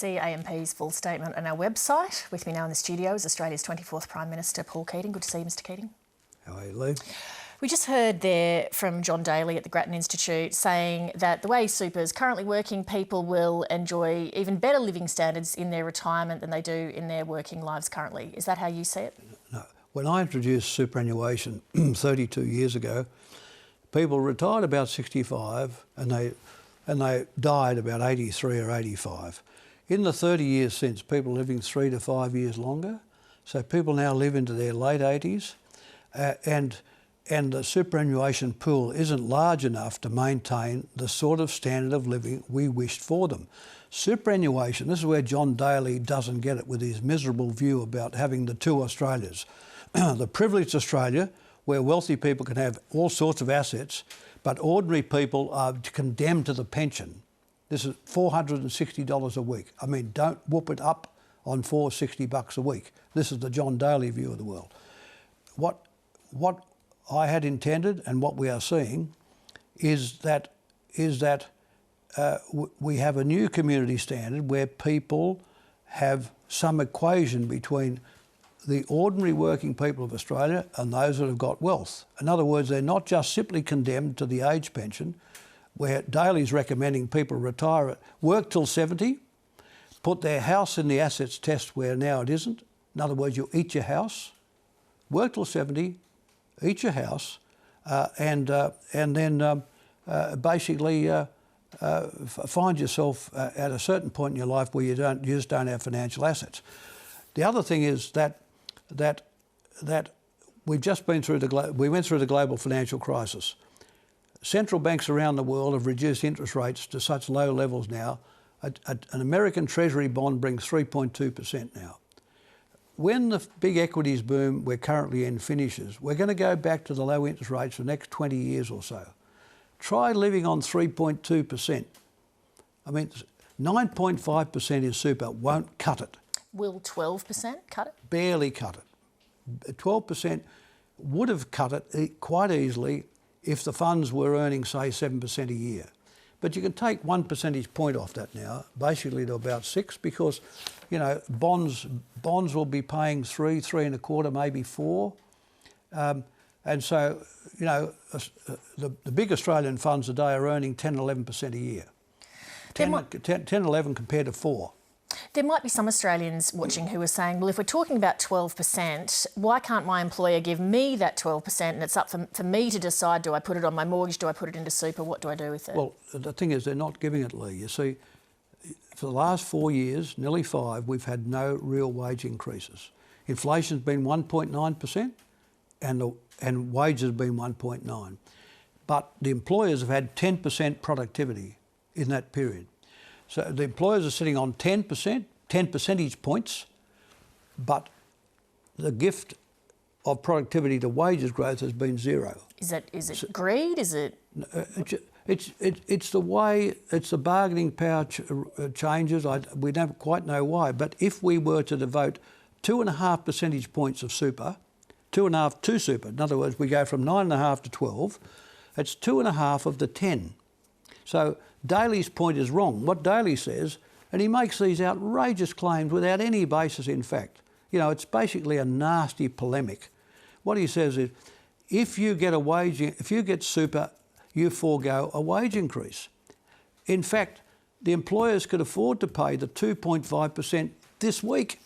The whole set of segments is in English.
see AMP's full statement on our website. With me now in the studio is Australia's 24th Prime Minister, Paul Keating. Good to see you, Mr Keating. How are you, Lee? We just heard there from John Daly at the Grattan Institute saying that the way super is currently working, people will enjoy even better living standards in their retirement than they do in their working lives currently. Is that how you see it? No. When I introduced superannuation 32 years ago, people retired about 65 and they died about 83 or 85. In the 30 years since, people are living 3 to 5 years longer. So people now live into their late 80s and the superannuation pool isn't large enough to maintain the sort of standard of living we wished for them. Superannuation, this is where John Daly doesn't get it with his miserable view about having the two Australias. The privileged Australia, where wealthy people can have all sorts of assets, but ordinary people are condemned to the pension. This is $460 a week. I mean, don't whoop it up on $460 a week. This is the John Daly view of the world. What I had intended and what we are seeing is that we have a new community standard where people have some equation between the ordinary working people of Australia and those that have got wealth. In other words, they're not just simply condemned to the age pension, where Daly's recommending people retire, work till 70, put their house in the assets test where now it isn't. In other words, you eat your house, work till 70, eat your house, and then basically find yourself at a certain point in your life where you just don't have financial assets. The other thing is that we've just been through we went through the global financial crisis. Central banks around the world have reduced interest rates to such low levels now. An American Treasury bond brings 3.2% now. When the big equities boom we're currently in finishes, we're going to go back to the low interest rates for the next 20 years or so. Try living on 3.2%. I mean, 9.5% in super won't cut it. Will 12% cut it? Barely cut it. 12% would have cut it quite easily if the funds were earning, say, 7% a year. But you can take 1 percentage point off that now, basically to about 6, because, you know, bonds will be paying 3, 3.25, maybe 4. And so, you know, the big Australian funds today are earning 10, 11% a year. 10, 11 compared to 4. There might be some Australians watching who are saying, well, if we're talking about 12%, why can't my employer give me that 12% and it's up for me to decide, do I put it on my mortgage, do I put it into super, what do I do with it? Well, the thing is, they're not giving it, Lee. You see, for the last 4 years, nearly 5, we've had no real wage increases. Inflation's been 1.9% and wages have been 1.9%. But the employers have had 10% productivity in that period. So the employers are sitting on 10%, 10 percentage points, but the gift of productivity to wages growth has been 0. Is it greed? Is it? It's the way, it's the bargaining power changes. We don't quite know why, but if we were to devote 2.5 percentage points of super, 2.5 to super, in other words, we go from 9.5 to 12, it's 2.5 of the 10. So Daly's point is wrong. What Daly says, and he makes these outrageous claims without any basis in fact. You know, it's basically a nasty polemic. What he says is, if you get super, you forego a wage increase. In fact, the employers could afford to pay the 2.5% this week.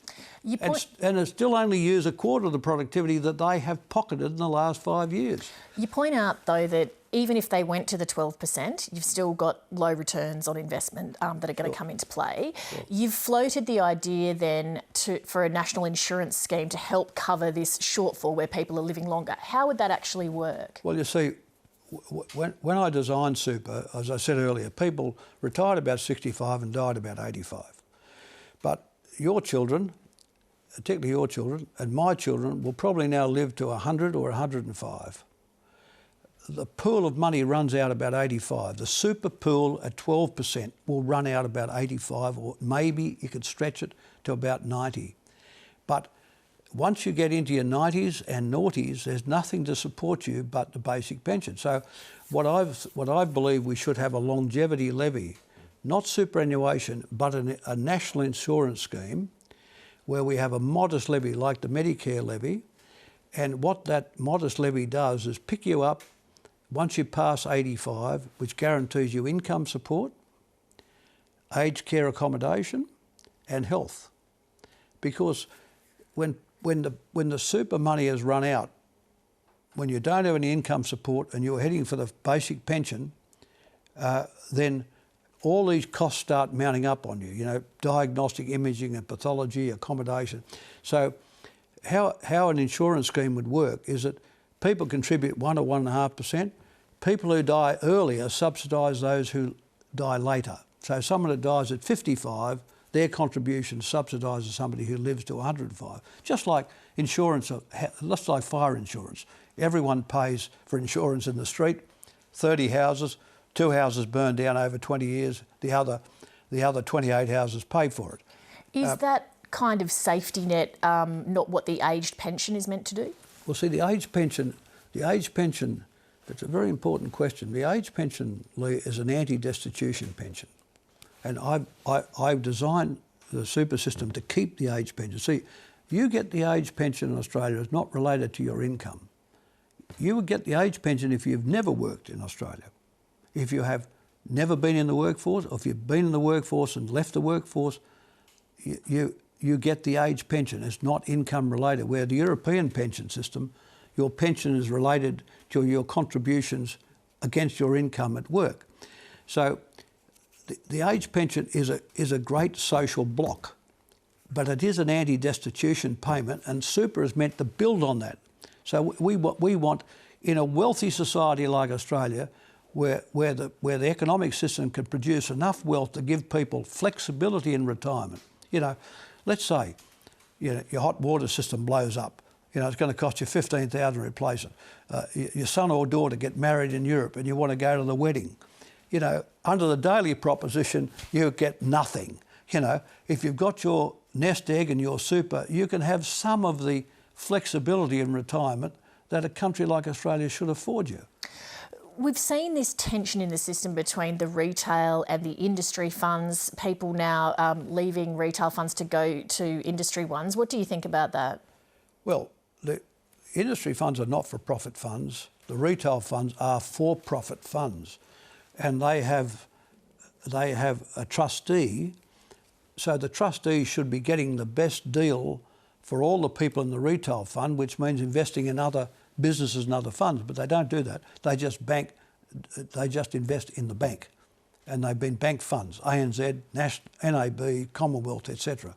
And still only use a quarter of the productivity that they have pocketed in the last 5 years. You point out, though, that even if they went to the 12%, you've still got low returns on investment that are going to come into play. Sure. You've floated the idea then for a national insurance scheme to help cover this shortfall where people are living longer. How would that actually work? Well, you see, when I designed super, as I said earlier, people retired about 65 and died about 85. But your children, particularly your children, and my children will probably now live to 100 or 105. The pool of money runs out about 85. The super pool at 12% will run out about 85, or maybe you could stretch it to about 90. But once you get into your 90s and noughties, there's nothing to support you but the basic pension. So what I believe we should have a longevity levy, not superannuation, but a national insurance scheme where we have a modest levy like the Medicare levy, and what that modest levy does is pick you up once you pass 85, which guarantees you income support, aged care accommodation and health. Because when the super money has run out, when you don't have any income support and you're heading for the basic pension, then all these costs start mounting up on you, you know, diagnostic imaging and pathology, accommodation. So how an insurance scheme would work is that people contribute 1 or 1.5%. People who die earlier subsidise those who die later. So someone who dies at 55, their contribution subsidises somebody who lives to 105. Just like insurance, just like fire insurance. Everyone pays for insurance in the street. 30 houses, 2 houses burned down over 20 years. The other 28 houses pay for it. Is that kind of safety net not what the aged pension is meant to do? Well, see, the aged pension, it's a very important question. The aged pension, Lee, is an anti-destitution pension. And I've designed the super system to keep the aged pension. See, you get the aged pension in Australia is not related to your income. You would get the aged pension if you've never worked in Australia. If you have never been in the workforce, or if you've been in the workforce and left the workforce, you get the aged pension. It's not income related. Where the European pension system, your pension is related to your contributions against your income at work. So the aged pension is a great social block, but it is an anti-destitution payment, and super is meant to build on that. So we want, in a wealthy society like Australia, where the economic system can produce enough wealth to give people flexibility in retirement. You know, let's say, you know, your hot water system blows up. You know, it's going to cost you $15,000 to replace it. Your son or daughter get married in Europe and you want to go to the wedding. You know, under the daily proposition, you get nothing. You know, if you've got your nest egg and your super, you can have some of the flexibility in retirement that a country like Australia should afford you. We've seen this tension in the system between the retail and the industry funds, people now leaving retail funds to go to industry ones. What do you think about that? Well, the industry funds are not-for-profit funds. The retail funds are for-profit funds, and they have a trustee. So the trustee should be getting the best deal for all the people in the retail fund, which means investing in other businesses and other funds, but they don't do that. They just invest in the bank, and they've been bank funds, ANZ, NAB, Commonwealth, etc.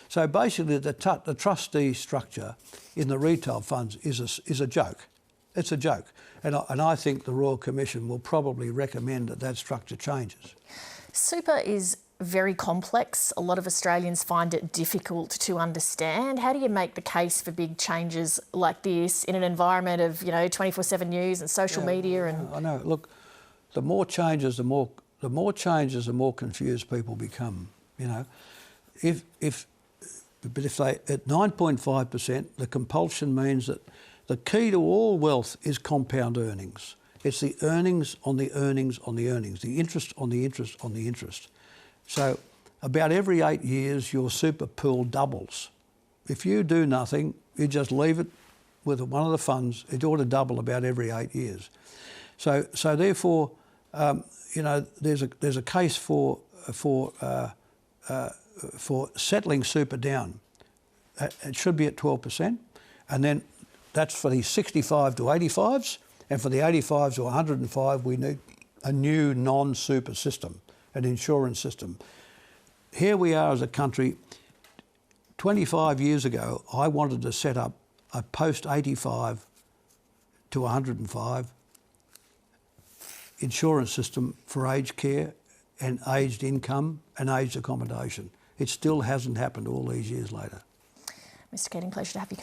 So basically the trustee structure in the retail funds is a joke. It's a joke. And I think the Royal Commission will probably recommend that structure changes. Super is very complex. A lot of Australians find it difficult to understand. How do you make the case for big changes like this in an environment of, you know, 24/7 news and social media? And I know. Look, the more changes, the more confused people become. You know, if they at 9.5%, the compulsion means that the key to all wealth is compound earnings. It's the earnings on the earnings on the earnings, the interest on the interest on the interest. So about every 8 years, your super pool doubles. If you do nothing, you just leave it with one of the funds, it ought to double about every 8 years. So therefore, you know, there's a case for settling super down. It should be at 12%, and then that's for the 65 to 85s, and for the 85s to 105, we need a new non-super system, an insurance system. Here we are as a country. 25 years ago, I wanted to set up a post-85 to 105 insurance system for aged care and aged income and aged accommodation. It still hasn't happened all these years later. Mr. Keating, pleasure to have you.